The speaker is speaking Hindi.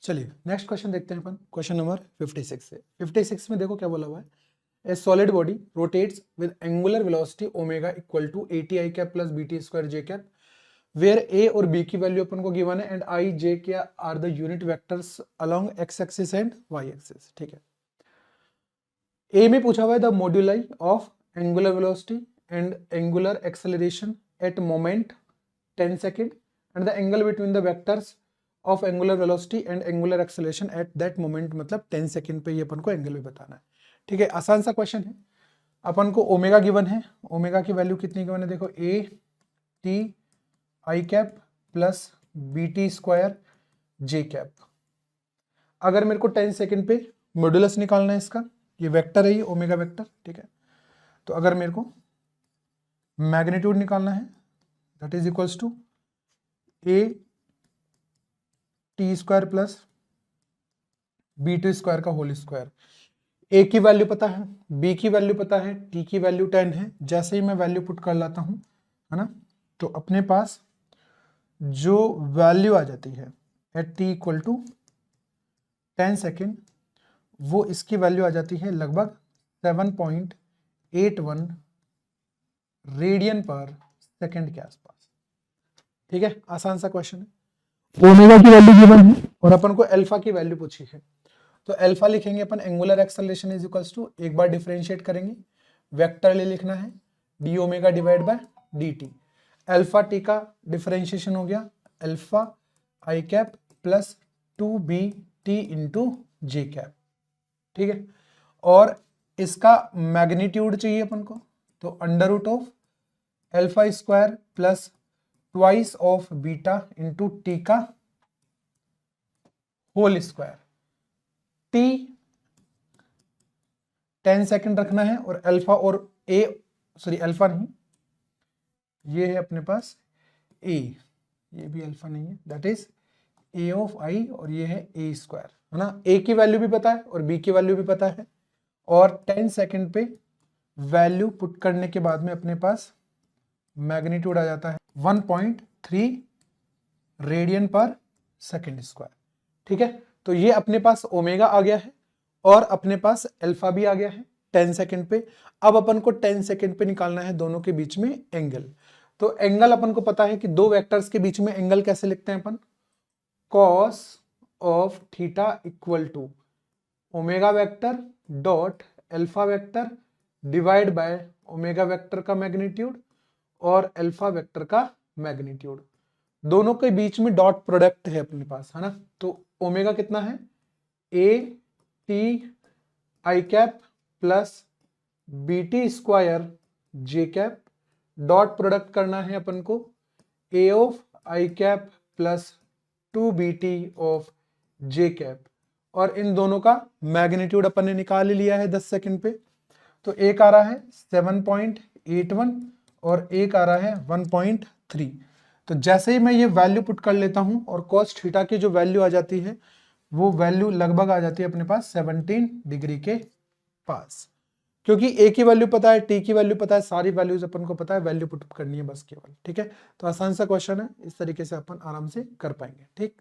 चलिए नेक्स्ट क्वेश्चन देखते हैं अपन, क्वेश्चन नंबर 56 से। 56 में देखो क्या बोला हुआ है, a solid body rotates with angular velocity omega equal to 80 i cap plus bt square J cap, where a और बी की वैल्यू अपन को गिवन है and i j k are the unit vectors along x axis and y axis. ठीक है, ए में पूछा हुआ है the moduli of angular velocity and angular acceleration at moment 10 second and the angle between the vectors of angular velocity and angular acceleration at that moment, मतलब 10 सेकेंड पे ये अपन को एंगल भी बताना है। ठीक है, आसान सा क्वेश्चन है। अपन को ओमेगा गिवन है, ओमेगा की वैल्यू कितनी गिवन है, देखो A T I cap plus B T square J cap. अगर मेरे को 10 सेकेंड पे मॉड्यूलस निकालना है इसका, ये वेक्टर है, ये ओमेगा वेक्टर। ठीक है, तो अगर मेरे को मैग्नीट्यूड निकालना है that is equals to A T square plus B T square का होल स्क्वायर। ए की वैल्यू पता है, बी की वैल्यू पता है, टी की वैल्यू 10 है। जैसे ही मैं वैल्यू पुट कर लाता हूं, है ना, तो अपने पास जो वैल्यू आ जाती है at T equal to 10 second, वो इसकी वैल्यू आ जाती है लगभग 7.81 रेडियन पर सेकेंड के आसपास। ठीक है, आसान सा क्वेश्चन है। ओमेगा की वैल्यू गिवन है और अपन को अल्फा की वैल्यू पूछी है, तो अल्फा लिखेंगे अपन angular acceleration is equals to, एक बार डिफरेंशिएट करेंगे, वेक्टर ले लिखना है d omega divide by d t. Alpha t का डिफरेंशिएशन हो गया alpha i cap plus 2b t into j cap. ठीक है, और इसका मैग्नीट्यूड चाहिए अपन को, तो under root of alpha square plus twice of beta into t का होल स्क्वायर। टी 10 सेकेंड रखना है और अल्फा और ए, सॉरी अल्फा नहीं, ये है अपने पास ए, ये भी अल्फा नहीं है, दैट इज ए ऑफ आई, और ये है ए स्क्वायर, है ना। ए की वैल्यू भी पता है और बी की वैल्यू भी पता है, और 10 सेकेंड पे वैल्यू पुट करने के बाद में अपने पास मैग्नीट्यूड आ जाता है 1.3 रेडियन पर सेकेंड स्क्वायर। ठीक है, तो ये अपने पास ओमेगा आ गया है और अपने पास अल्फा भी आ गया है 10 सेकेंड पे। अब अपन को 10 सेकेंड पे निकालना है दोनों के बीच में एंगल। तो एंगल अपन को पता है कि दो वेक्टर्स के बीच में एंगल कैसे लिखते हैं अपन, cos of theta equal to omega vector dot alpha vector divide by omega vector का मैग्नीट्यूड और अल्फा वेक्टर का मैग्नीट्यूड। दोनों के बीच में डॉट प्रोडक्ट है अपने पास, है ना। तो ओमेगा कितना है, a T I cap plus B T square J cap, dot product करना है अपन को a of i cap plus 2bt of j cap, और इन दोनों का मैग्नीट्यूड अपन ने निकाल लिया है 10 सेकंड पे। तो एक आ रहा है 7.81 और एक आ रहा है 1.3। तो जैसे ही मैं ये वैल्यू पुट कर लेता हूं और cos थीटा की जो वैल्यू आ जाती है वो वैल्यू लगभग आ जाती है अपने पास 17 डिग्री के पास, क्योंकि ए की वैल्यू पता है, टी की वैल्यू पता है, सारी वैल्यूज अपन को पता है, वैल्यू पुट करनी है बस केवल। ठीक है, तो आसान सा क्वेश्चन है, इस तरीके से अपन आराम से कर पाएंगे। ठीक।